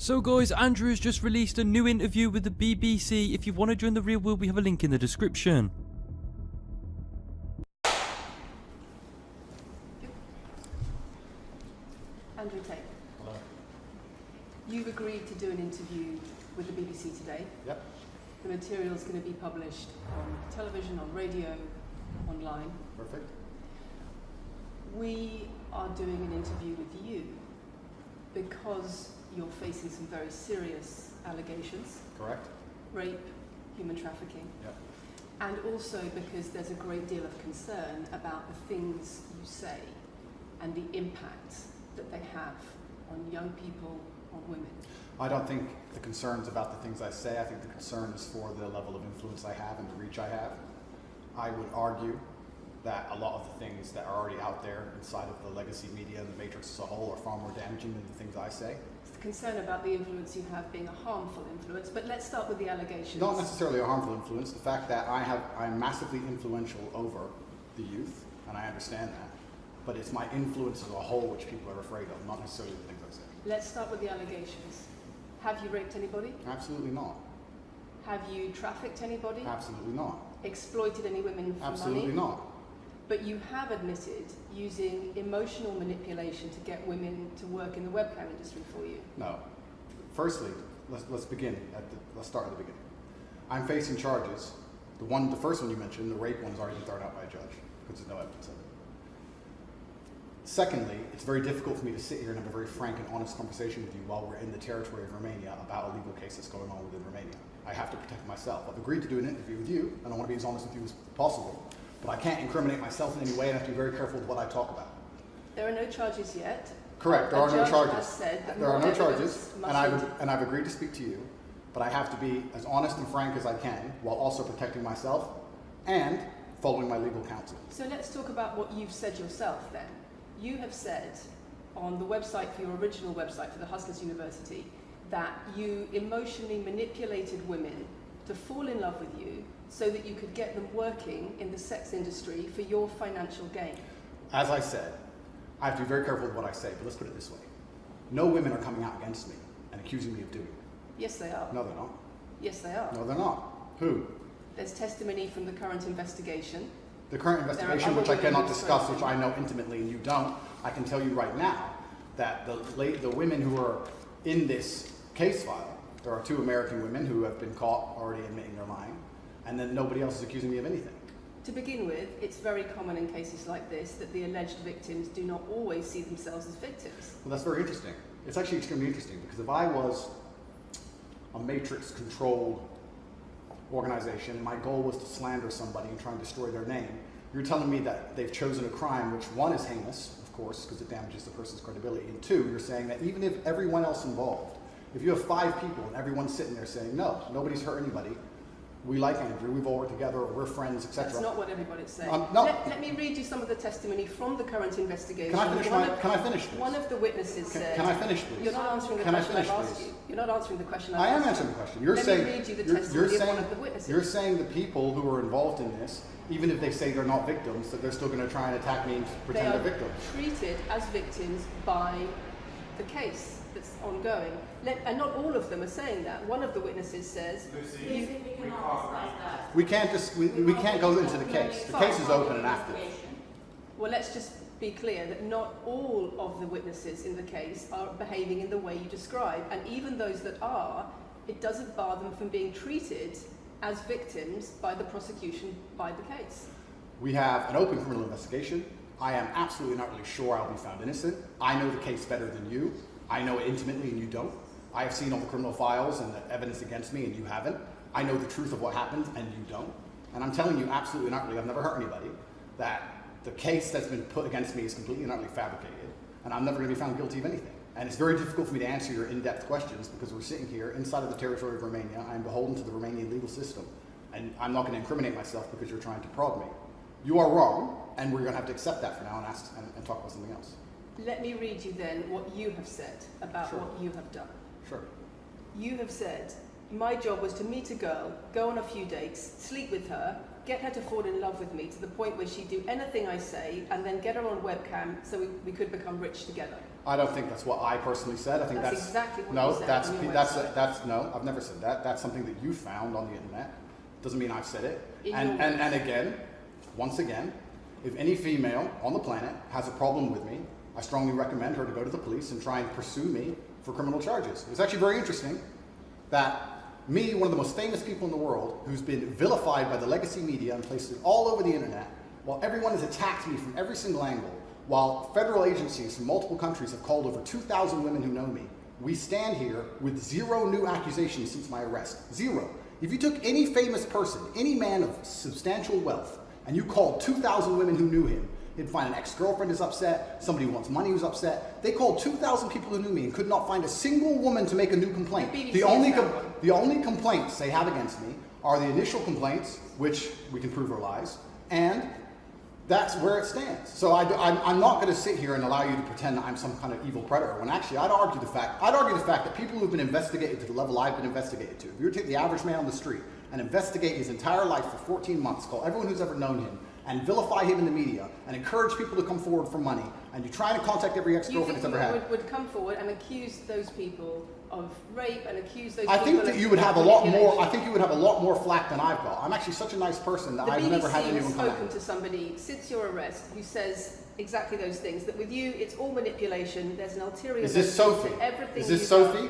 So guys, Andrew has just released a new interview with the BBC. If you want to join the real world, we have a link in the description. Andrew Tate. Hello. You've agreed to do an interview with the BBC today. Yep. The material is going to be published on television, on radio, online. Perfect. We are doing an interview with you because you're facing some very serious allegations. Correct. Rape, human trafficking. Yep. And also because there's a great deal of concern about the things you say and the impact that they have on young people, on women. I don't think the concern's about the things I say. I think the concern is for the level of influence I have and the reach I have. I would argue that a lot of the things that are already out there inside of the legacy media and the matrix as a whole are far more damaging than the things I say. It's the concern about the influence you have being a harmful influence, but let's start with the allegations. Not necessarily a harmful influence. The fact that I'm massively influential over the youth, and I understand that, but it's my influence as a whole which people are afraid of, not necessarily the things I say. Let's start with the allegations. Have you raped anybody? Absolutely not. Have you trafficked anybody? Absolutely not. Exploited any women for Absolutely money? not. But you have admitted using emotional manipulation to get women to work in the webcam industry for you. No. Firstly, let's begin. Let's start at the beginning. I'm facing charges. The first one you mentioned, the rape one, is already been thrown out by a judge because there's no evidence of it. Secondly, it's very difficult for me to sit here and have a very frank and honest conversation with you while we're in the territory of Romania about a legal case that's going on within Romania. I have to protect myself. I've agreed to do an interview with you, and I want to be as honest with you as possible. But I can't incriminate myself in any way, and I have to be very careful with what I talk about. There are no charges yet. Correct, there are no charges. There are no charges, and I've agreed to speak to you, but I have to be as honest and frank as I can while also protecting myself and following my legal counsel. So let's talk about what you've said yourself then. You have said on the website, for your original website for the Hustlers University, that you emotionally manipulated women to fall in love with you so that you could get them working in the sex industry for your financial gain. As I said, I have to be very careful with what I say, but let's put it this way. No women are coming out against me and accusing me of doing it. Yes, they are. No, they're not. Yes, they are. No, they're not. Who? There's testimony from the current investigation. The current investigation, which I cannot discuss, which I know intimately and you don't, I can tell you right now that the women who are in this case file, there are 2 American women who have been caught already admitting they're lying, and then nobody else is accusing me of anything. To begin with, it's very common in cases like this that the alleged victims do not always see themselves as victims. Well, that's very interesting. It's actually extremely interesting because if I was a matrix-controlled organization and my goal was to slander somebody and try and destroy their name, you're telling me that they've chosen a crime which, 1, is heinous, of course, because it damages the person's credibility, and 2, you're saying that even if everyone else involved, if you have 5 people and everyone's sitting there saying, no, nobody's hurt anybody, we like Andrew, we've all worked together, or we're friends, etc. That's not what everybody's saying. No. Let me read you some of the testimony from the current investigation. Can I finish this? One of the witnesses said... Can I finish, please? You're not answering the question I've asked you. You're not answering the question I've asked you. I am answering the question. Let me read you the testimony of one of the witnesses. You're saying the people who are involved in this, even if they say they're not victims, that they're still going to try and attack me and pretend they're victims. They are treated as victims by the case that's ongoing. And not all of them are saying that. One of the witnesses says... We can't go into the case. The case is open and active. Well, let's just be clear that not all of the witnesses in the case are behaving in the way you describe. And even those that are, it doesn't bar them from being treated as victims by the prosecution by the case. We have an open criminal investigation. I am absolutely not really sure I'll be found innocent. I know the case better than you. I know it intimately and you don't. I have seen all the criminal files and the evidence against me and you haven't. I know the truth of what happened and you don't. And I'm telling you absolutely and utterly, I've never hurt anybody, that the case that's been put against me is completely and utterly fabricated. And I'm never going to be found guilty of anything. And it's very difficult for me to answer your in-depth questions because we're sitting here inside of the territory of Romania. I'm beholden to the Romanian legal system. And I'm not going to incriminate myself because you're trying to prod me. You are wrong, and we're going to have to accept that for now and talk about something else. Let me read you then what you have said about what you have done. Sure. You have said, my job was to meet a girl, go on a few dates, sleep with her, get her to fall in love with me to the point where she'd do anything I say, and then get her on webcam so we could become rich together. I don't think that's what I personally said. I think that's exactly what no, you said that's no, I've never said that. That's something that you found on the internet. Doesn't mean I've said it. And again, once again, if any female on the planet has a problem with me, I strongly recommend her to go to the police and try and pursue me for criminal charges. It's actually very interesting that me, one of the most famous people in the world, who's been vilified by the legacy media and places all over the internet, while everyone has attacked me from every single angle, while federal agencies from multiple countries have called over 2,000 women who know me, we stand here with 0 new accusations since my arrest. 0. If you took any famous person, any man of substantial wealth, and you called 2,000 women who knew him, he'd find an ex-girlfriend is upset, somebody who wants money who's upset. They called 2,000 people who knew me and could not find a single woman to make a new complaint. The only complaints they have against me are the initial complaints, which we can prove are lies, and that's where it stands. So I'm not going to sit here and allow you to pretend that I'm some kind of evil predator, when actually I'd argue the fact that people who've been investigated to the level I've been investigated to, if you were to take the average man on the street and investigate his entire life for 14 months, call everyone who's ever known him, and vilify him in the media, and encourage people to come forward for money, and you try to contact every ex-girlfriend he's ever had. Would come forward and accuse those people of rape and accuse those I people think that you would have a lot more. I manipulation. think you would have a lot more flack than I've got. I'm actually such a nice person that I've never had anyone come The BBC has spoken at. to somebody since your arrest who says exactly those things. That with you, it's all manipulation. There's an ulterior. Is this motive to Sophie? Everything Is this you've done. Sophie?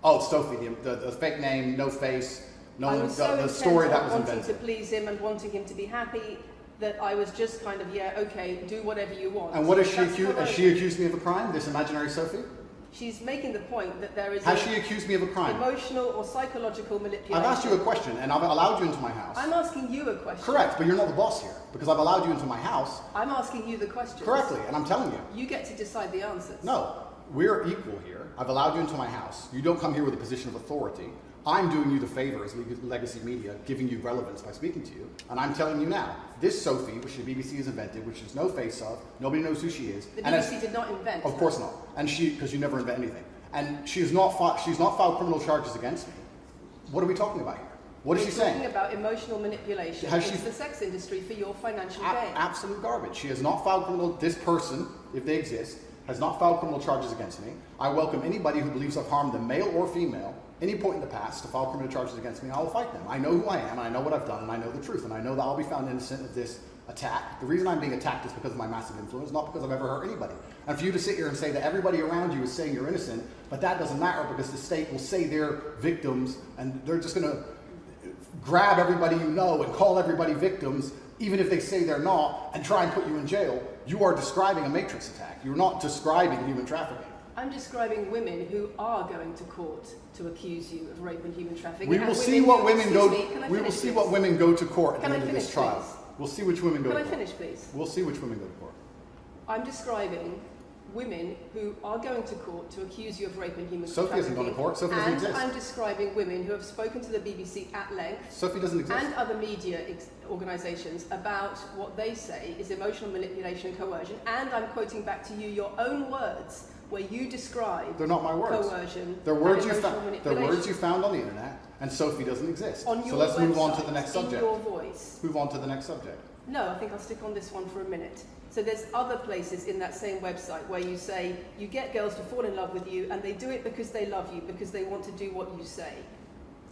Oh, it's Sophie. The fake name, no face, no I one. was so The story that was wanting invented. to please him and wanting him to be happy that I was just kind of, yeah, okay, do whatever you want. And what has she That's accused? Has coercion. she accused me of a crime? This imaginary Sophie? She's making the point that there is Has she accused me of a crime? emotional or psychological manipulation. I've asked you a question, and I've allowed you into my house. I'm asking you a question. Correct, but you're not the boss here because I've allowed you into my house I'm asking you the question. correctly, and I'm telling you. You get to decide the answers. No, we're equal here. I've allowed you into my house. You don't come here with a position of authority. I'm doing you the favor as legacy media, giving you relevance by speaking to you. And I'm telling you now, this Sophie, which the BBC has invented, which there's no face of, nobody knows who she is. The and BBC did not invent. Of course not. And because you never invent anything. And she's not filed criminal charges against me. What are we talking about here? What is she saying? Talking about emotional manipulation Has into she- the sex industry for your financial gain. Absolute garbage. She has not filed criminal. This person, if they exist, has not filed criminal charges against me. I welcome anybody who believes I've harmed them, male or female, any point in the past to file criminal charges against me. I will fight them. I know who I am, and I know what I've done, and I know the truth, and I know that I'll be found innocent of this attack. The reason I'm being attacked is because of my massive influence, not because I've ever hurt anybody. And for you to sit here and say that everybody around you is saying you're innocent, but that doesn't matter because the state will say they're victims, and they're just going to grab everybody you know and call everybody victims, even if they say they're not, and try and put you in jail. You are describing a matrix attack. You're not describing human trafficking. I'm describing women who are going to court to accuse you of rape and human trafficking. We will see what women go. We will see what women go to court at Can the I end of this finish, trial. please? We'll see which women go Can to I court. finish, please? We'll see which women go to court. I'm describing women who are going to court to accuse you of rape and human Sophie trafficking. hasn't gone to court. Sophie doesn't exist. I'm describing women who have spoken to the BBC at length Sophie doesn't exist. and other media organisations about what they say is emotional manipulation and coercion. And I'm quoting back to you your own words where you describe They're not my words. coercion They're words and you emotional found. manipulation. They're words you found on the internet, and Sophie doesn't exist. On your So let's move on to the website, next subject. in your voice. Move on to the next subject. No, I think I'll stick on this one for a minute. So there's other places in that same website where you say you get girls to fall in love with you and they do it because they love you, because they want to do what you say.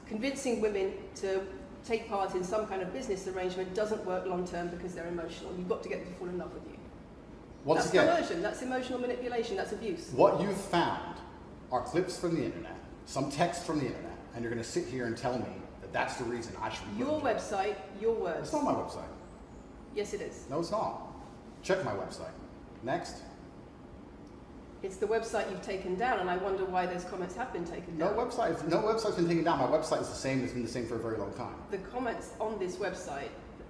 Convincing women to take part in some kind of business arrangement doesn't work long term because they're emotional. You've got to get them to fall in love with you. Once That's again, coercion, that's emotional manipulation, that's abuse. what you've found are clips from the internet, some text from the internet, and you're going to sit here and tell me that that's the reason I should be Your put in jail. website, your words. It's not my website. Yes, it is. No, it's not. Check my website. Next. It's the website you've taken down, and I wonder why those comments have been taken down. No website's been taken down. My website is the same. It's been the same for a very long time. The comments on this website,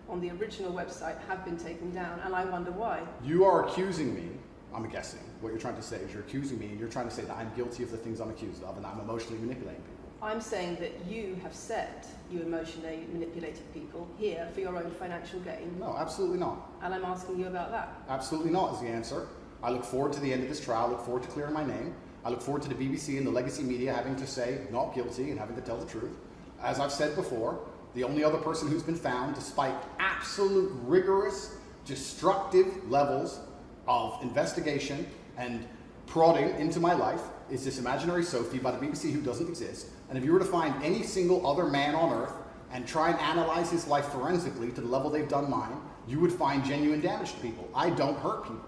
on the original website, have been taken down, and I wonder why. You are accusing me, I'm guessing, what you're trying to say is you're accusing me and you're trying to say that I'm guilty of the things I'm accused of and I'm emotionally manipulating people. I'm saying that you have said you emotionally manipulated people here for your own financial gain, No, absolutely not. and I'm asking you about that. Absolutely not is the answer. I look forward to the end of this trial. I look forward to clearing my name. I look forward to the BBC and the legacy media having to say not guilty and having to tell the truth. As I've said before, The only other person who's been found, despite absolute rigorous, destructive levels of investigation and prodding into my life, is this imaginary Sophie by the BBC who doesn't exist. And if you were to find any single other man on earth and try and analyze his life forensically to the level they've done mine, you would find genuine damage to people. I don't hurt people.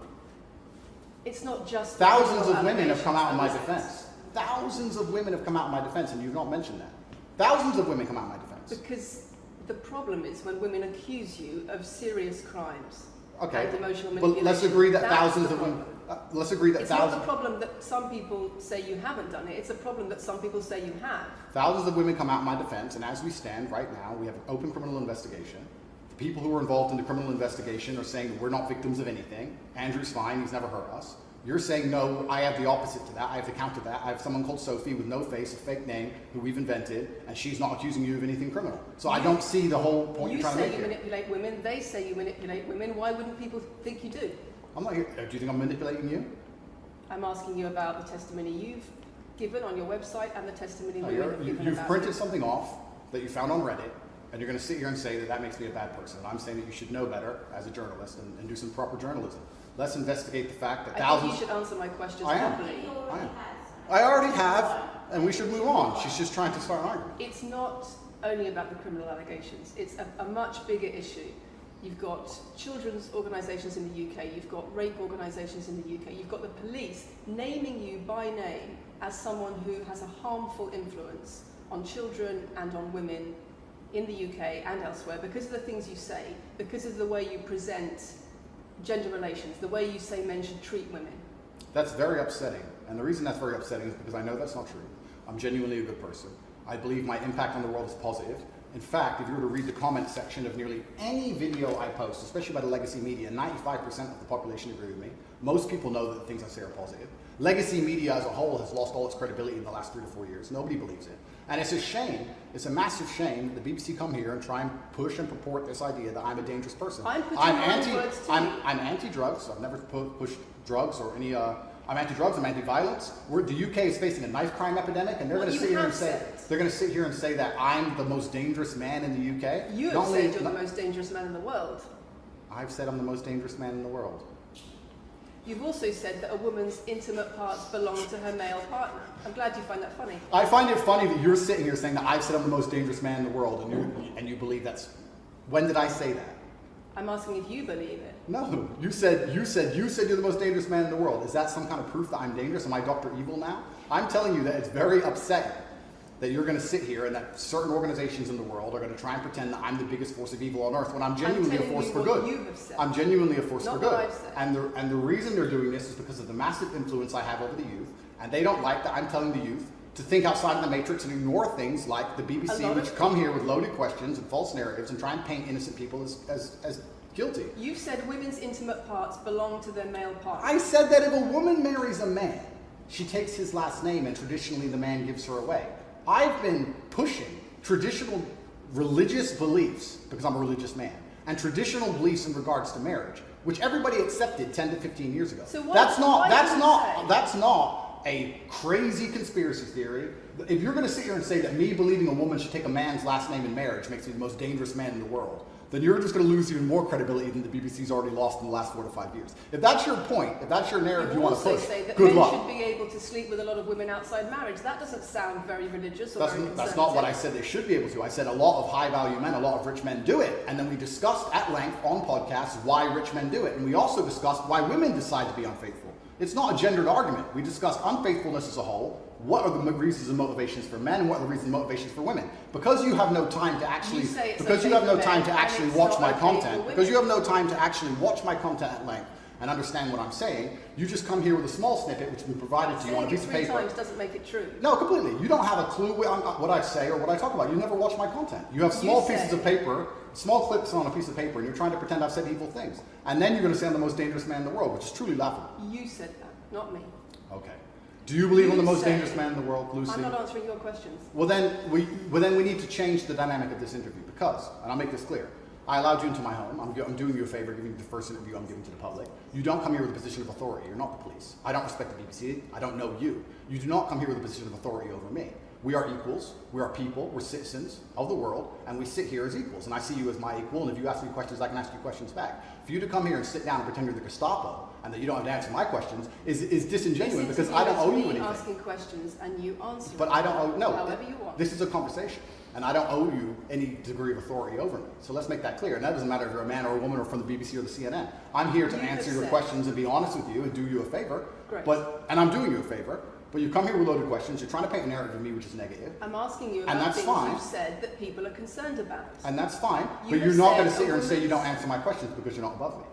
It's not just... Thousands of women have come out in my defense. Thousands of women have come out in my defense, and you've not mentioned that. Thousands of women come out in my defense. Because the problem is when women accuse you of serious crimes Okay, and emotional but manipulation. let's agree that that's thousands the of women... problem. let's agree that It's thousands... not the problem that some people say you haven't done it, it's a problem that some people say you have. Thousands of women come out in my defense, and as we stand right now, we have an open criminal investigation. The people who are involved in the criminal investigation are saying that we're not victims of anything. Andrew's fine, he's never hurt us. You're saying, no, I have the opposite to that. I have to counter that. I have someone called Sophie with no face, a fake name, who we've invented, and she's not accusing you of anything criminal. So I don't see the whole point you're trying to make You say you here. manipulate women, they say you manipulate women. Why wouldn't people think you do? I'm not here. Do you think I'm manipulating you? I'm asking you about the testimony you've given on your website and the testimony No, women have given you've about printed you. something off that you found on Reddit, and you're going to sit here and say that that makes me a bad person. And I'm saying that you should know better as a journalist and do some proper journalism. Let's investigate the fact that I thousands... think you should answer my questions I am. properly. I am. I already have, and we should move on. She's just trying to start an argument. It's not only about the criminal allegations. It's a much bigger issue. You've got children's organisations in the UK, you've got rape organisations in the UK, you've got the police naming you by name as someone who has a harmful influence on children and on women in the UK and elsewhere because of the things you say, because of the way you present gender relations, the way you say men should treat women. That's very upsetting. And the reason that's very upsetting is because I know that's not true. I'm genuinely a good person. I believe my impact on the world is positive. In fact, if you were to read the comment section of nearly any video I post, especially by the legacy media, 95% of the population agree with me. Most people know that the things I say are positive. Legacy media as a whole has lost all its credibility in the last 3 to 4 years. Nobody believes it. And it's a shame, it's a massive shame that the BBC come here and try and push and purport this idea that I'm a dangerous person. I'm anti-drugs. I've never pushed drugs or any... I'm anti-drugs. I'm anti-violence. The UK is facing a knife crime epidemic, and they're going to sit here and say that I'm the most dangerous man in the UK. You have said you're the most dangerous man in the world. I've said I'm the most dangerous man in the world. You've also said that a woman's intimate parts belong to her male partner. I'm glad you find that funny. I find it funny that you're sitting here saying that I've said I'm the most dangerous man in the world, and you believe that's... When did I say that? I'm asking if you believe it. No, you said you're the most dangerous man in the world. Is that some kind of proof that I'm dangerous? Am I Dr. Evil now? I'm telling you that it's very upsetting that you're going to sit here and that certain organizations in the world are going to try and pretend that I'm the biggest force of evil on earth when I'm genuinely a force for good. You have said. I'm genuinely a force for good. What I've said. And the reason they're doing this is because of the massive influence I have over the youth, and they don't like that I'm telling the youth to think outside of the matrix and ignore things like the BBC, which come here with loaded questions and false narratives and try and paint innocent people as guilty. You've said women's intimate parts belong to their male partner. I said that if a woman marries a man, she takes his last name and traditionally the man gives her away. I've been pushing traditional religious beliefs, because I'm a religious man, and traditional beliefs in regards to marriage, which everybody accepted 10 to 15 years ago. So that's not a crazy conspiracy theory. If you're going to sit here and say that me believing a woman should take a man's last name in marriage makes me the most dangerous man in the world, then you're just going to lose even more credibility than the BBC's already lost in the last 4 to 5 years. If that's your point, if that's your narrative you want to push, say that good men luck. should be able to sleep with a lot of women outside marriage. That doesn't sound very religious or very conservative. That's not what I said they should be able to. I said a lot of high-value men, a lot of rich men do it. And then we discussed at length on podcasts why rich men do it. And we also discussed why women decide to be unfaithful. It's not a gendered argument. We discussed unfaithfulness as a whole. What are the reasons and motivations for men, and what are the reasons and motivations for women? Because you have no time to actually, watch my content, because you have no time to actually watch my content at length and understand what I'm saying, you just come here with a small snippet which has been provided to you on a piece of paper. Saying it 3 times doesn't make it true. No, completely. You don't have a clue what I say or what I talk about. You never watch my content. You have small pieces of paper, small clips on a piece of paper, and you're trying to pretend I've said evil things. And then you're going to say I'm the most dangerous man in the world, which is truly laughable. You said that, not me. Okay. Do you believe I'm the most dangerous man in the world, Lucy? I'm not answering your questions. Well, then we need to change the dynamic of this interview because, and I'll make this clear, I allowed you into my home. I'm doing you a favor, giving you the first interview I'm giving to the public. You don't come here with a position of authority. You're not the police. I don't respect the BBC. I don't know you. You do not come here with a position of authority over me. We are equals, we are people, we're citizens of the world, and we sit here as equals. And I see you as my equal, and if you ask me questions, I can ask you questions back. For you to come here and sit down and pretend you're the Gestapo, and that you don't have to answer my questions, is disingenuous, because I don't owe you anything. Asking questions and you answer But I don't owe, no, however you want. This is a conversation, and I don't owe you any degree of authority over me. So let's make that clear. And that doesn't matter if you're a man or a woman or from the BBC or the CNN. I'm here to answer your questions and be honest with you and do you a favor. Great. And I'm doing you a favor. But you come here with loaded questions, you're trying to paint a narrative of me which is negative. I'm asking you about things you've said that people are concerned about. And that's fine, but you're not going to sit here and say you don't answer my questions because you're not above me.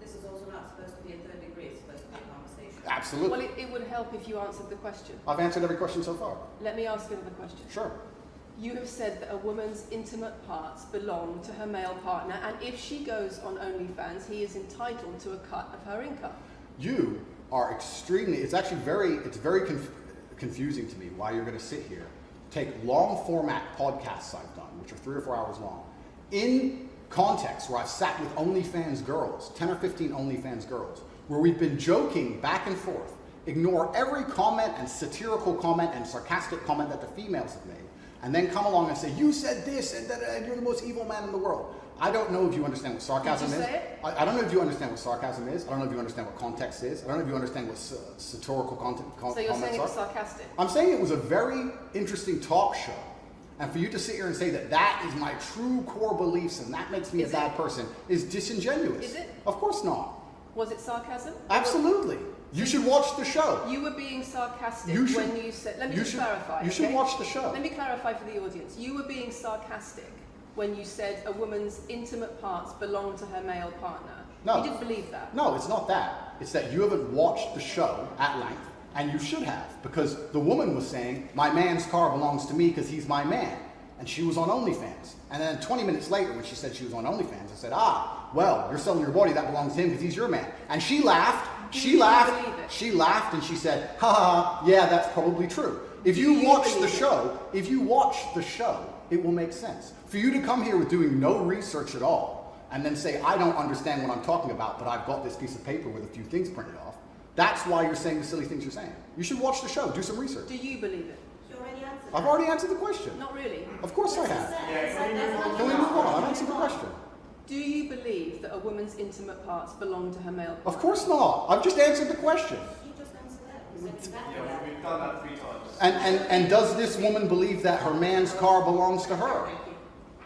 This is also not supposed to be a third degree, it's supposed to be a conversation. Absolutely. Well, it would help if you answered the question. I've answered every question so far. Let me ask another question. Sure. You have said that a woman's intimate parts belong to her male partner, and if she goes on OnlyFans, he is entitled to a cut of her income. You are extremely, it's actually very confusing to me why you're going to sit here, take long format podcasts I've done, which are 3 or 4 hours long, in context where I've sat with OnlyFans girls, 10 or 15 OnlyFans girls, where we've been joking back and forth, ignore every comment and satirical comment and sarcastic comment that the females have made, and then come along and say, you said this and that, and you're the most evil man in the world. I don't know if you understand what sarcasm is. I don't know if you understand what sarcasm is. I don't know if you understand what context is. I don't know if you understand what satirical comments are. So you're saying it was sarcastic? I'm saying it was a very interesting talk show. And for you to sit here and say that that is my true core beliefs and that makes me a bad person is disingenuous. Is it? Of course not. Was it sarcasm? Absolutely. You should watch the show. You were being sarcastic when you said... Let me just clarify. You should watch the show. Let me clarify for the audience. You were being sarcastic when you said a woman's intimate parts belong to her male partner. No. You didn't believe that. No, it's not that. It's that you haven't watched the show at length, and you should have, because the woman was saying, my man's car belongs to me because he's my man. And she was on OnlyFans. And then 20 minutes later, when she said she was on OnlyFans, I said, well, you're selling your body, that belongs to him because he's your man. And she laughed, she laughed, and she said, yeah, that's probably true. If you watch the show, it will make sense. For you to come here with doing no research at all, and then say, I don't understand what I'm talking about, but I've got this piece of paper with a few things printed off, that's why you're saying the silly things you're saying. You should watch the show, do some research. Do you believe it? You already answered I've already answered the question. Not really. Of course I have. Can we move on? I've answered the question. Do you believe that a woman's intimate parts belong to her male partner? Of course not. I've just answered the question. You just answered that. You said exactly that. We've done that 3 times. And does this woman believe that her man's car belongs to her?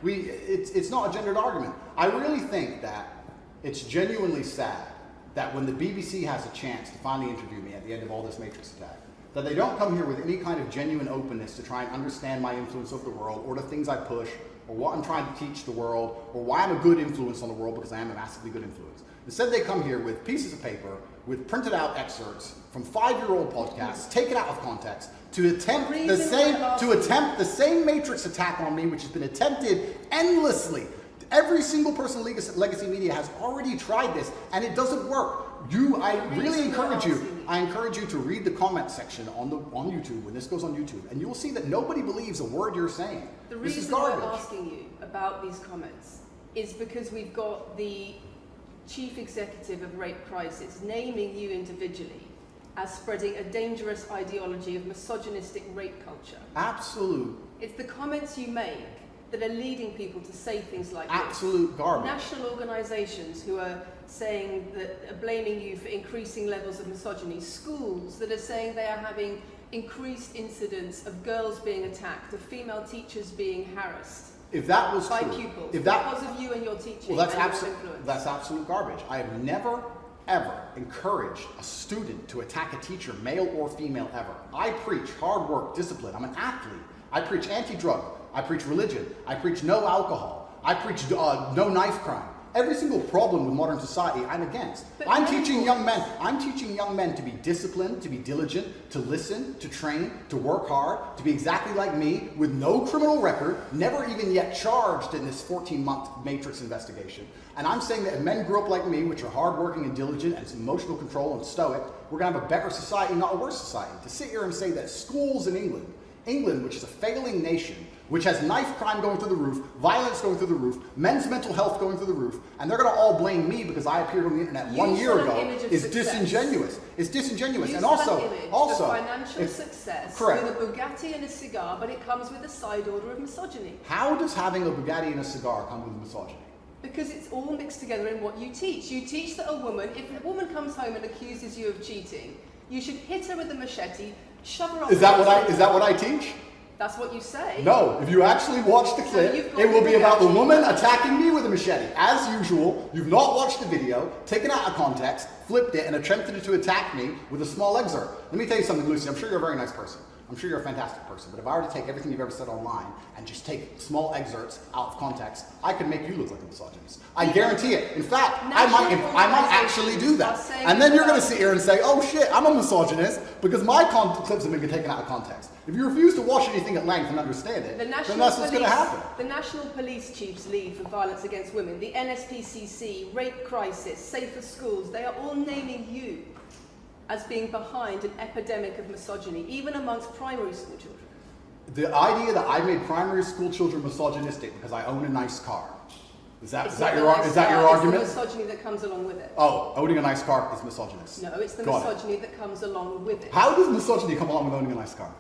It's not a gendered argument. I really think that it's genuinely sad that when the BBC has a chance to finally interview me at the end of all this Matrix attack, that they don't come here with any kind of genuine openness to try and understand my influence over the world or the things I push or what I'm trying to teach the world or why I'm a good influence on the world because I am a massively good influence. Instead they come here with pieces of paper with printed out excerpts from 5-year-old podcasts taken out of context to attempt the same Matrix attack on me, which has been attempted endlessly. Every single person in legacy media has already tried this, and it doesn't work. I really encourage you to read the comment section on YouTube when this goes on YouTube, and you will see that nobody believes a word you're saying. The reason I'm asking you about these comments is because we've got the chief executive of Rape Crisis naming you individually as spreading a dangerous ideology of misogynistic rape culture. Absolute. It's the comments you make that are leading people to say things like absolute garbage. National organisations who are saying that are blaming you for increasing levels of misogyny. Schools that are saying they are having increased incidents of girls being attacked, of female teachers being harassed. If that was by true, pupils, because of you and your teaching, well, that's absolute garbage. I have never ever encouraged a student to attack a teacher, male or female, ever. I preach hard work, discipline. I'm an athlete. I preach anti-drug. I preach religion. I preach no alcohol. I preach no knife crime. Every single problem with modern society, I'm against. I'm teaching young men to be disciplined, to be diligent, to listen, to train, to work hard, to be exactly like me, with no criminal record, never even yet charged in this 14-month Matrix investigation. And I'm saying that if men grew up like me, which are hardworking and diligent and emotional control and stoic, we're going to have a better society, not a worse society. To sit here and say that schools in England, which is a failing nation, which has knife crime going through the roof, violence going through the roof, men's mental health going through the roof, and they're going to all blame me because I appeared on the internet 1 year ago, is disingenuous. It's disingenuous. And also, financial success correct. with a Bugatti and a cigar, but it comes with a side order of misogyny. How does having a Bugatti and a cigar come with misogyny? Because it's all mixed together in what you teach. You teach that if a woman comes home and accuses you of cheating, you should hit her with a machete, shove her off. Is that what I teach? That's what you say. No, if you actually watch the clip, it will be about the woman attacking me with a machete. As usual, you've not watched the video, taken out of context, flipped it, and attempted to attack me with a small excerpt. Let me tell you something, Lucy. I'm sure you're a very nice person. I'm sure you're a fantastic person. But if I were to take everything you've ever said online and just take small excerpts out of context, I could make you look like a misogynist. I guarantee it. In fact, I might actually do that. And then you're going to sit here and say, oh shit, I'm a misogynist because my clips have been taken out of context. If you refuse to watch anything at length and understand it, then that's what's going to happen. The National Police Chiefs League for Violence Against Women, the NSPCC, Rape Crisis, Safer Schools, they are all naming you as being behind an epidemic of misogyny, even amongst primary school children. The idea that I made primary school children misogynistic because I own a nice car. Is that your argument? It's the misogyny that comes along with it. Oh, owning a nice car is misogynist. No, it's the misogyny that comes along with it. How does misogyny come along with owning a nice car?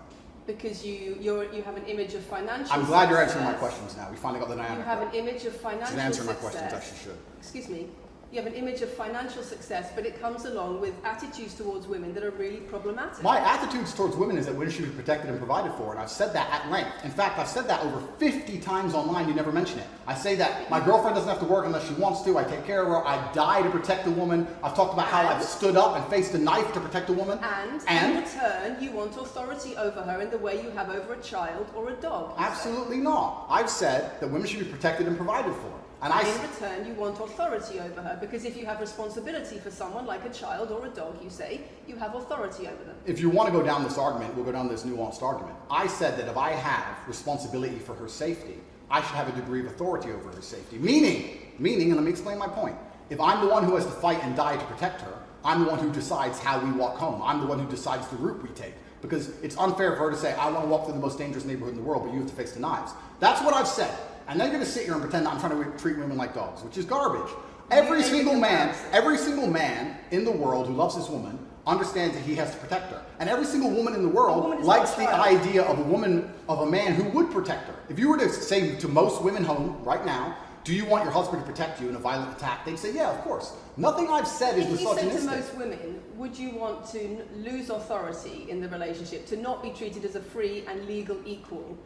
Because you have an image of financial I'm glad you're answering my questions now. We finally got the dynamic. You have an image of financial success. Answer my questions, actually should. Excuse me. You have an image of financial success, but it comes along with attitudes towards women that are really problematic. My attitudes towards women is that women should be protected and provided for, and I've said that at length. In fact, I've said that over 50 times online, you never mention it. I say that my girlfriend doesn't have to work unless she wants to, I take care of her, I die to protect a woman. I've talked about how I've stood up and faced a knife to protect a woman. And in return, you want authority over her in the way you have over a child or a dog. Absolutely not. I've said that women should be protected and provided for. And in return, you want authority over her, because if you have responsibility for someone like a child or a dog, you say, you have authority over them. If you want to go down this argument, we'll go down this nuanced argument. I said that if I have responsibility for her safety, I should have a degree of authority over her safety. Meaning, and let me explain my point. If I'm the one who has to fight and die to protect her, I'm the one who decides how we walk home. I'm the one who decides the route we take. Because it's unfair for her to say, I want to walk through the most dangerous neighborhood in the world, but you have to face the knives. That's what I've said. And they're going to sit here and pretend that I'm trying to treat women like dogs, which is garbage. Every single man in the world who loves this woman understands that he has to protect her. And every single woman in the world likes the idea of a man who would protect her. If you were to say to most women home right now, do you want your husband to protect you in a violent attack? They'd say, yeah, of course. Nothing I've said is misogynistic. If you said to most women, would you want to lose authority in the relationship, to not be treated as a free and legal equal?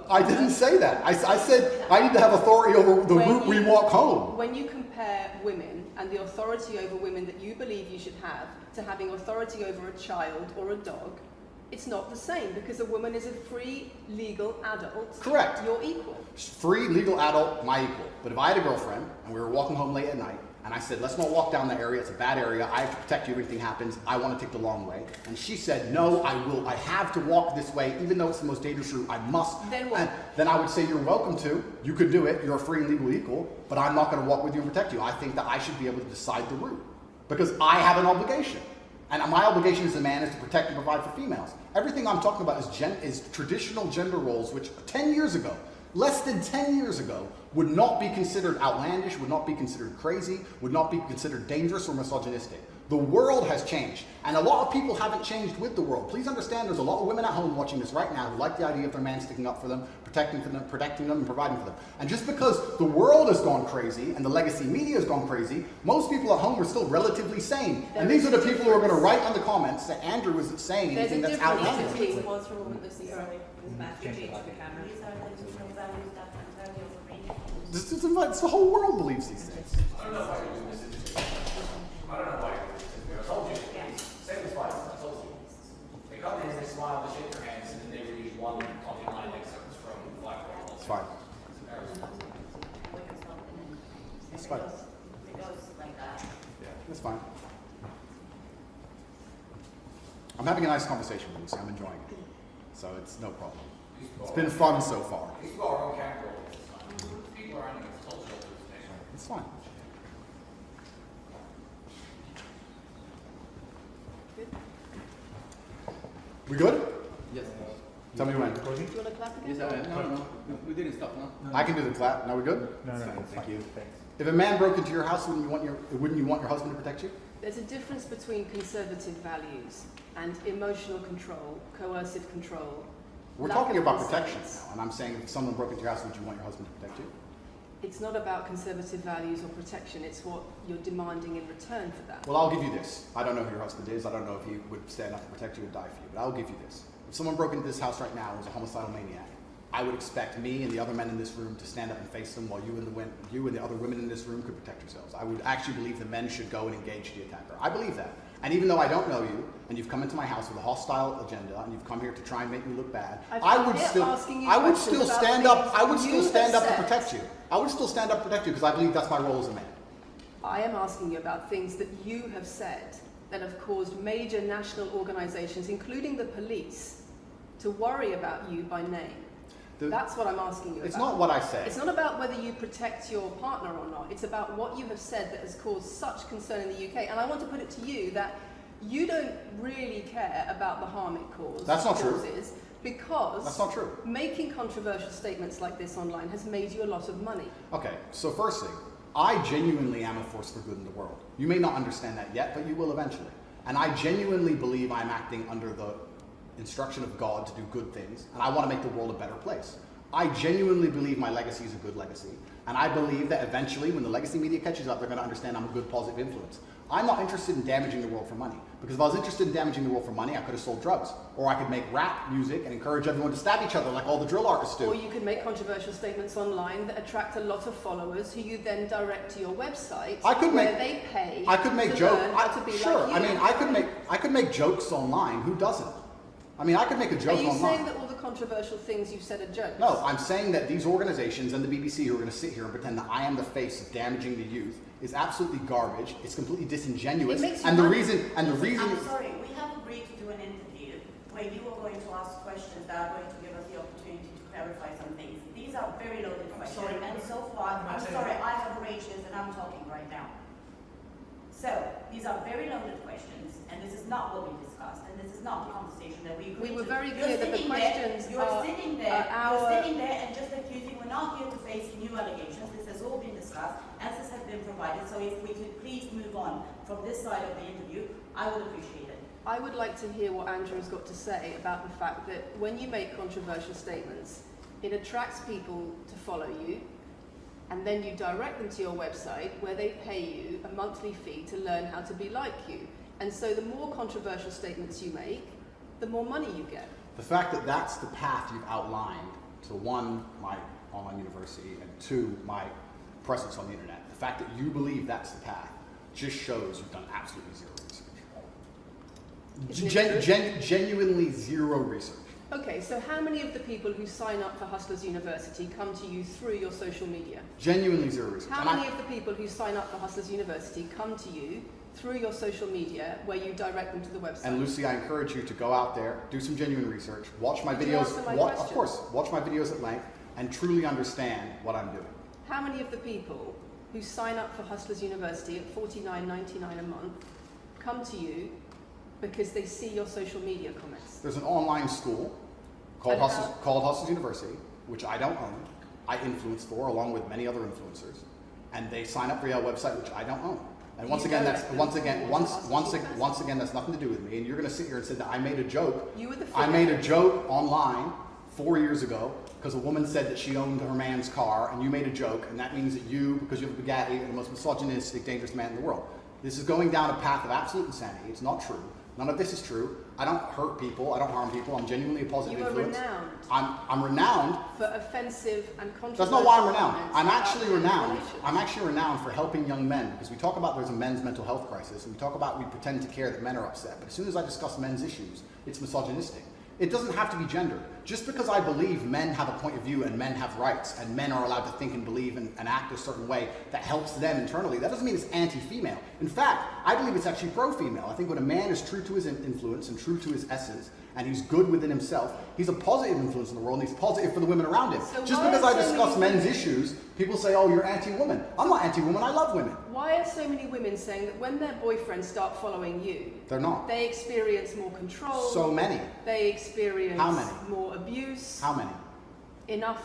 I didn't say that. I said I need to have authority over the route we walk home. When you compare women and the authority over women that you believe you should have to having authority over a child or a dog, it's not the same, because a woman is a free, legal adult. Correct. You're equal. Free, legal adult, my equal. But if I had a girlfriend and we were walking home late at night, and I said, let's not walk down that area, it's a bad area, I have to protect you if anything happens, I want to take the long way. And she said, no, I have to walk this way, even though it's the most dangerous route, I must. Then what? Then I would say, you're welcome to, you could do it, you're a free and legal equal, but I'm not going to walk with you and protect you. I think that I should be able to decide the route, because I have an obligation. And my obligation as a man is to protect and provide for females. Everything I'm talking about is traditional gender roles, which 10 years ago, less than 10 years ago, would not be considered outlandish, would not be considered crazy, would not be considered dangerous or misogynistic. The world has changed, and a lot of people haven't changed with the world. Please understand there's a lot of women at home watching this right now who like the idea of their man sticking up for them, protecting them, and providing for them. And just because the world has gone crazy and the legacy media has gone crazy, most people at home are still relatively sane. And these are the people who are going to write on the comments that Andrew isn't saying anything that's outlandish. It's the whole world believes these things. I don't know why you're doing this. I don't know why you're doing this. I told you. Same as Spice. I told you. They come in, they smile, they shake their hands, and then they read one coffee line excerpts from Black Girl. It's fine. It's fine. It goes like that. Yeah, it's fine. I'm having a nice conversation with Lucy. I'm enjoying it. So it's no problem. It's been fun so far. These people are on camera. People are on the culture. It's fine. We good? Yes. Tell me when. Do you want to clap again? No, we didn't stop, no? I can do the clap. Now we're good? No, thank you. If a man broke into your house, wouldn't you want your husband to protect you? There's a difference between conservative values and emotional control, coercive control. We're lack talking of about consent. protection now, and I'm saying if someone broke into your house, would you want your husband to protect you? It's not about conservative values or protection, it's what you're demanding in return for that. Well, I'll give you this. I don't know who your husband is. I don't know if he would stand up to protect you or die for you, but I'll give you this. If someone broke into this house right now and was a homicidal maniac, I would expect me and the other men in this room to stand up and face them while you and the other women in this room could protect yourselves. I would actually believe the men should go and engage the attacker. I believe that. And even though I don't know you, and you've come into my house with a hostile agenda, and you've come here to try and make me look bad, I would still stand up to protect you. I would still stand up to protect you because I believe that's my role as a man. I am asking you about things that you have said that have caused major national organizations, including the police, to worry about you by name. That's what I'm asking you about. It's not what I say. It's not about whether you protect your partner or not. It's about what you have said that has caused such concern in the UK. And I want to put it to you that you don't really care about the harm it causes. That's not true. Because that's not true. Making controversial statements like this online has made you a lot of money. Okay, so first thing, I genuinely am a force for good in the world. You may not understand that yet, but you will eventually. And I genuinely believe I'm acting under the instruction of God to do good things, and I want to make the world a better place. I genuinely believe my legacy is a good legacy, and I believe that eventually when the legacy media catches up, they're going to understand I'm a good positive influence. I'm not interested in damaging the world for money, because if I was interested in damaging the world for money, I could have sold drugs, or I could make rap music and encourage everyone to stab each other like all the drill artists do. Or you could make controversial statements online that attract a lot of followers who you then direct to your website where they pay I could make to jokes. learn how to be Sure, like you. I mean, I could make jokes online. Who doesn't? I mean, I could make a joke online. Are you saying that all the controversial things you've said are jokes? No, I'm saying that these organizations and the BBC who are going to sit here and pretend that I am the face of damaging the youth is absolutely garbage. It's completely disingenuous. I'm sorry, we have agreed to do an interview where you are going to ask questions that are going to give us the opportunity to clarify some things. These are very loaded questions. And so far, I'm sorry, I have arranged this and I'm talking right now. So, these are very loaded questions, and this is not what we discussed, and this is not the conversation that we agreed to. We were very clear that the questions You're sitting there and just accusing, we're not here to face new allegations. This has all been discussed, answers have been provided, so if we could please move on from this side of the interview, I would appreciate it. I would like to hear what Andrew's got to say about the fact that when you make controversial statements, it attracts people to follow you, and then you direct them to your website where they pay you a monthly fee to learn how to be like you. And so the more controversial statements you make, the more money you get. The fact that that's the path you've outlined to one, my online university, and two, my presence on the internet, the fact that you believe that's the path just shows you've done absolutely zero research. Genuinely zero research. Okay, so how many of the people who sign up for Hustlers University come to you through your social media? Genuinely zero research. How many of the people who sign up for Hustlers University come to you through your social media where you direct them to the website? And Lucy, I encourage you to go out there, do some genuine research, watch my videos, of course, watch my videos at length, and truly understand what I'm doing. How many of the people who sign up for Hustlers University at $49.99 a month come to you because they see your social media comments? There's an online school called Hustlers University, which I don't own. I influence for, along with many other influencers, and they sign up for your website, which I don't own. And once again, that's nothing to do with me. And you're going to sit here and say that I made a joke. I made a joke online 4 years ago because a woman said that she owned her man's car, and you made a joke, and that means that you, because you have a Bugatti, are the most misogynistic, dangerous man in the world. This is going down a path of absolute insanity. It's not true. None of this is true. I don't hurt people. I don't harm people. I'm genuinely a positive influence. You are renowned. I'm renowned for offensive and controversial. That's not why I'm renowned. I'm actually renowned. I'm actually renowned for helping young men, because we talk about there's a men's mental health crisis, and we pretend to care that men are upset. But as soon as I discuss men's issues, it's misogynistic. It doesn't have to be gender. Just because I believe men have a point of view and men have rights and men are allowed to think and believe and act a certain way that helps them internally, that doesn't mean it's anti-female. In fact, I believe it's actually pro-female. I think when a man is true to his influence and true to his essence, and he's good within himself, he's a positive influence in the world, and he's positive for the women around him. So just because I discuss men's issues, People say, oh, you're anti-woman. I'm not anti-woman, I love women. Why are so many women saying that when their boyfriends start following you, They're not. they experience more control? So many. They experience How many? more abuse? How many? Enough.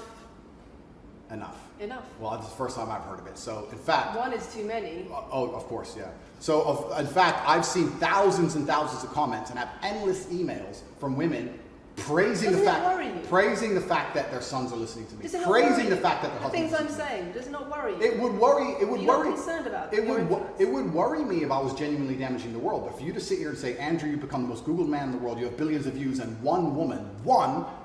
Enough. Enough. Well, this is the first time I've heard of it. So, in fact... One is too many. Oh, of course, yeah. So, in fact, I've seen thousands and thousands of comments and have endless emails from women praising Doesn't the it fact, worry you? praising the fact that their sons are listening to me, Does it not praising worry the you? fact that their The things husbands I'm saying, does it not worry you? It would worry. It would You're worry. not concerned about it your would. influence. It would worry me if I was genuinely damaging the world. But for you to sit here and say, Andrew, you've become the most Googled man in the world. You have billions of views, and one woman,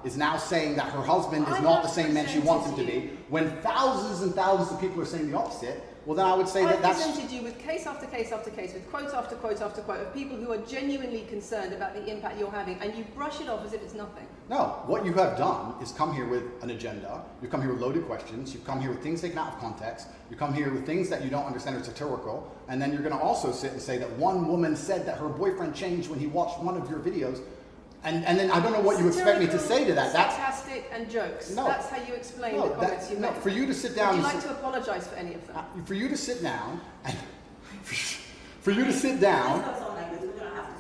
is now saying that her husband is I not have the same man she wants him to presented be. When thousands and thousands of people are saying the opposite, well, then I would say I've that's. presented you with case after case after case, with quote after quote after quote of people who are genuinely concerned about the impact you're having, and you brush it off as if it's nothing. No, what you have done is come here with an agenda. You've come here with loaded questions. You've come here with things taken out of context. You come here with things that you don't understand are satirical. And then you're going to also sit and say that one woman said that her boyfriend changed when he watched one of your videos. And then I don't know what you expect me to say to that. That's sarcastic and jokes. No. That's how you explain the comments you no, make. for you to sit down. Would you and like to apologise for any of them? for you to sit down and for you to sit down.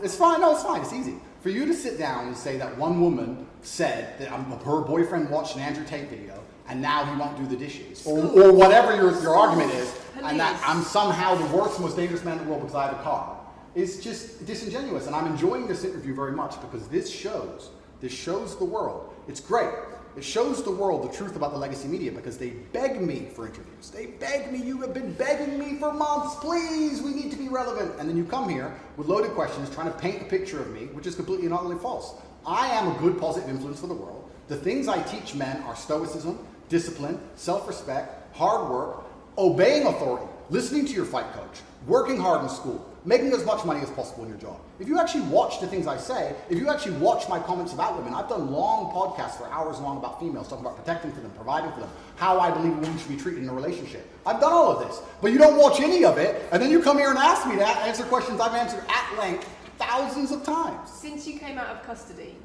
It's fine. No, it's fine. It's easy. For you to sit down and say that one woman said that her boyfriend watched an Andrew Tate video and now he won't do the dishes, or whatever your argument is, and that I'm somehow the worst, most dangerous man in the world because I have a car, is just disingenuous. And I'm enjoying this interview very much because this shows the world. It's great. It shows the world the truth about the legacy media because they beg me for interviews. They beg me, you have been begging me for months, please, we need to be relevant. And then you come here with loaded questions trying to paint a picture of me, which is completely and utterly false. I am a good positive influence for the world. The things I teach men are stoicism, discipline, self-respect, hard work, obeying authority, listening to your fight coach, working hard in school, making as much money as possible in your job. If you actually watch the things I say, if you actually watch my comments about women, I've done long podcasts for hours long about females, talking about protecting for them, providing for them, how I believe a woman should be treated in a relationship. I've done all of this, but you don't watch any of it, and then you come here and ask me to answer questions I've answered at length thousands of times. Since you came out of custody,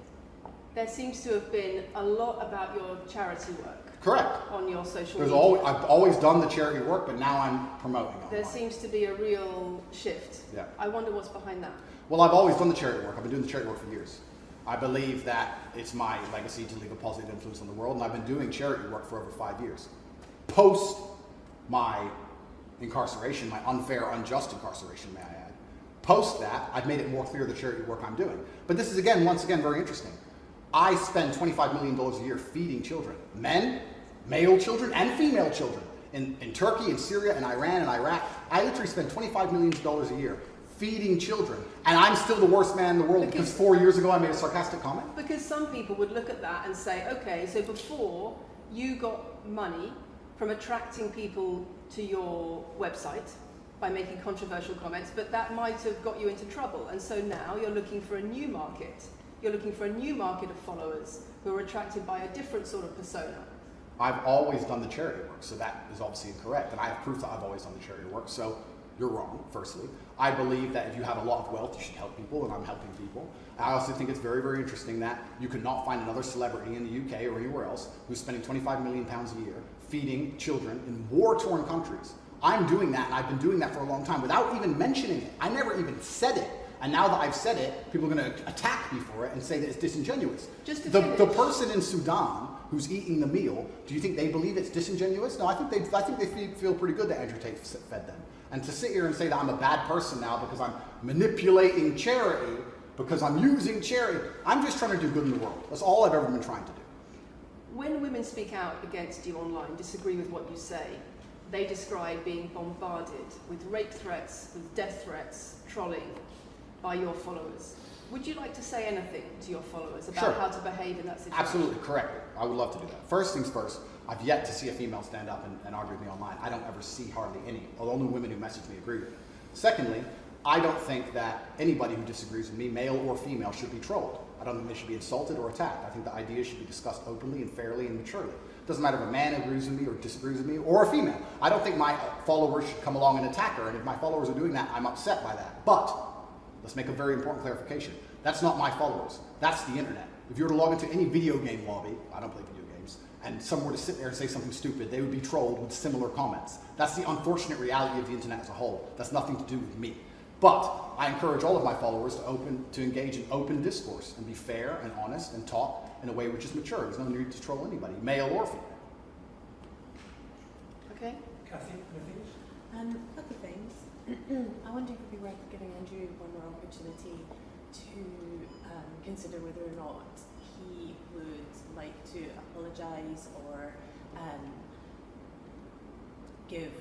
there seems to have been a lot about your charity work. Correct. On your social There's media. I've always done the charity work, but now I'm promoting it. There seems to be a real shift. Yeah. I wonder what's behind that. Well, I've always done the charity work. I've been doing the charity work for years. I believe that it's my legacy to leave a positive influence on the world, and I've been doing charity work for over 5 years. Post my incarceration, my unfair, unjust incarceration, may I add. Post that, I've made it more clear the charity work I'm doing. But this is, once again, very interesting. I spend $25 million a year feeding children. Men, male children, and female children. In Turkey, in Syria, in Iran, and Iraq. I literally spend $25 million a year feeding children. And I'm still the worst man in the world because 4 years ago I made a sarcastic comment? Because some people would look at that and say, okay, so before you got money from attracting people to your website by making controversial comments, but that might have got you into trouble. And so now you're looking for a new market. You're looking for a new market of followers who are attracted by a different sort of persona. I've always done the charity work, so that is obviously incorrect. And I have proof that I've always done the charity work, so you're wrong, firstly. I believe that if you have a lot of wealth, you should help people, and I'm helping people. I also think it's very, very interesting that you could not find another celebrity in the UK or anywhere else who's spending £25 million a year feeding children in war-torn countries. I'm doing that, and I've been doing that for a long time without even mentioning it. I never even said it. And now that I've said it, people are going to attack me for it and say that it's disingenuous. The person in Sudan who's eating the meal, do you think they believe it's disingenuous? No, I think they feel pretty good that Andrew Tate fed them. And to sit here and say that I'm a bad person now because I'm manipulating charity, because I'm using charity, I'm just trying to do good in the world. That's all I've ever been trying to do. When women speak out against you online, disagree with what you say, they describe being bombarded with rape threats, with death threats, trolling by your followers. Would you like to say anything to your followers about how to behave in that situation? Absolutely, correct. I would love to do that. First things first, I've yet to see a female stand up and argue with me online. I don't ever see hardly any. Although the women who message me agree with me. Secondly, I don't think that anybody who disagrees with me, male or female, should be trolled. I don't think they should be insulted or attacked. I think the ideas should be discussed openly and fairly and maturely. It doesn't matter if a man agrees with me or disagrees with me, or a female. I don't think my followers should come along and attack her, and if my followers are doing that, I'm upset by that. But let's make a very important clarification. That's not my followers. That's the internet. If you were to log into any video game lobby, I don't play video games, and someone were to sit there and say something stupid, they would be trolled with similar comments. That's the unfortunate reality of the internet as a whole. That's nothing to do with me. But I encourage all of my followers to engage in open discourse and be fair and honest and talk in a way which is mature. There's no need to troll anybody, male or female. Okay. Kathy, anything? A couple of things. I wonder if it would be worth giving Andrew one more opportunity to consider whether or not he would like to apologise or give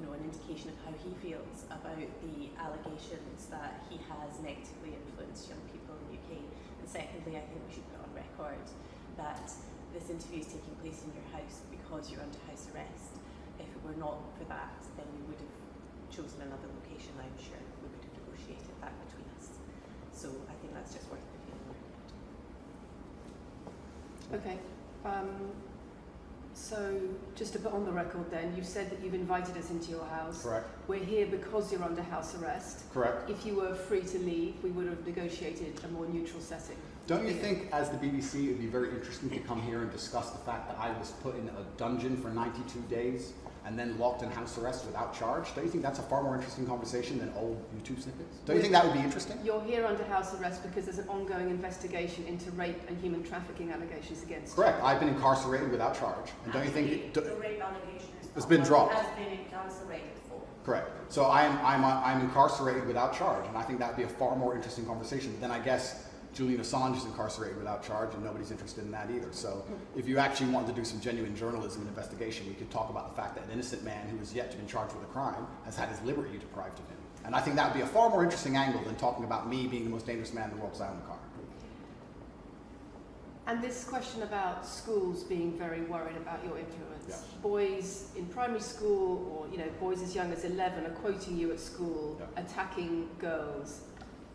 an indication of how he feels about the allegations that he has negatively influenced young people in the UK. And secondly, I think we should put on record that this interview is taking place in your house because you're under house arrest. If it were not for that, then we would have chosen another location, I'm sure. We would have negotiated that between us. So I think that's just worth putting on record. Okay. So just to put on the record then, you've said that you've invited us into your house. Correct. We're here because you're under house arrest. Correct. If you were free to leave, we would have negotiated a more neutral setting. Don't you think, as the BBC, it would be very interesting to come here and discuss the fact that I was put in a dungeon for 92 days and then locked in house arrest without charge? Don't you think that's a far more interesting conversation than old YouTube snippets? Don't you think that would be interesting? You're here under house arrest because there's an ongoing investigation into rape and human trafficking allegations against you. Correct. I've been incarcerated without charge. And don't you think... The rape allegation it's been dropped. Has been incarcerated for. Correct. So I'm incarcerated without charge, and I think that would be a far more interesting conversation than, I guess, Julian Assange is incarcerated without charge, and nobody's interested in that either. So if you actually wanted to do some genuine journalism and investigation, we could talk about the fact that an innocent man who is yet to be charged with a crime has had his liberty deprived of him. And I think that would be a far more interesting angle than talking about me being the most dangerous man in the world because I own a car. And this question about schools being very worried about your influence. Yeah. Boys in primary school, or boys as young as 11 are quoting you at school, Yeah. attacking girls,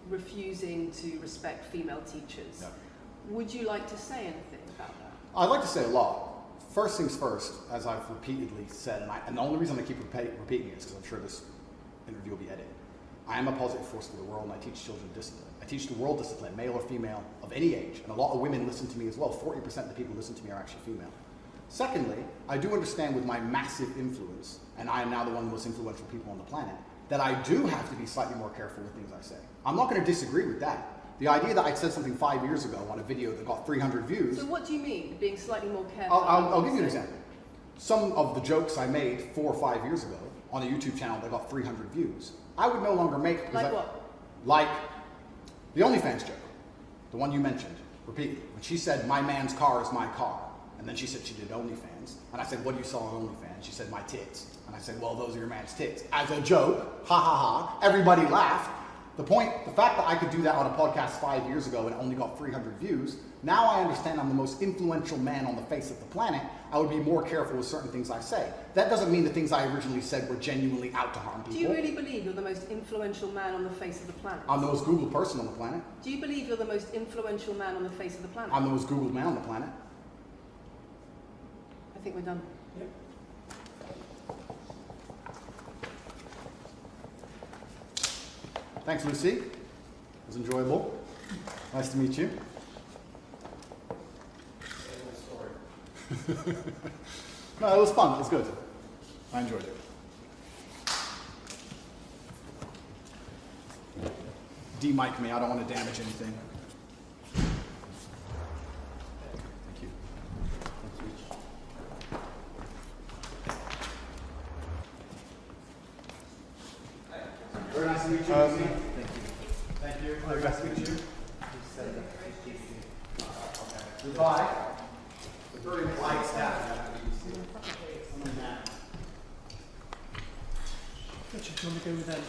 refusing to respect female teachers. Yeah. Would you like to say anything about that? I'd like to say a lot. First things first, as I've repeatedly said, and the only reason I keep repeating it is because I'm sure this interview will be edited. I am a positive force for the world, and I teach children discipline. I teach the world discipline, male or female, of any age. And a lot of women listen to me as well. 40% of the people who listen to me are actually female. Secondly, I do understand with my massive influence, and I am now the one of the most influential people on the planet, that I do have to be slightly more careful with things I say. I'm not going to disagree with that. The idea that I said something 5 years ago on a video that got 300 views... So what do you mean, being slightly more careful? I'll give you an example. Some of the jokes I made 4 or 5 years ago on a YouTube channel that got 300 views, I would no longer make... Like what? Like the OnlyFans joke, the one you mentioned repeatedly. When she said, my man's car is my car. And then she said she did OnlyFans. And I said, what do you sell on OnlyFans? She said, my tits. And I said, well, those are your man's tits. As a joke, ha ha ha, everybody laughed. The fact that I could do that on a podcast 5 years ago and it only got 300 views, now I understand I'm the most influential man on the face of the planet. I would be more careful with certain things I say. That doesn't mean the things I originally said were genuinely out to harm people. Do you really believe you're the most influential man on the face of the planet? I'm the most Googled person on the planet. Do you believe you're the most influential man on the face of the planet? I'm the most Googled man on the planet. I think we're done. Yep. Thanks, Lucy. It was enjoyable. Nice to meet you. No, it was fun. It was good. I enjoyed it. De-mic me. I don't want to damage anything. Thank you. Very nice to meet you. Thank you. Thank you. Very nice to meet you. Goodbye. Very polite staff. Richard, do you want to go with them?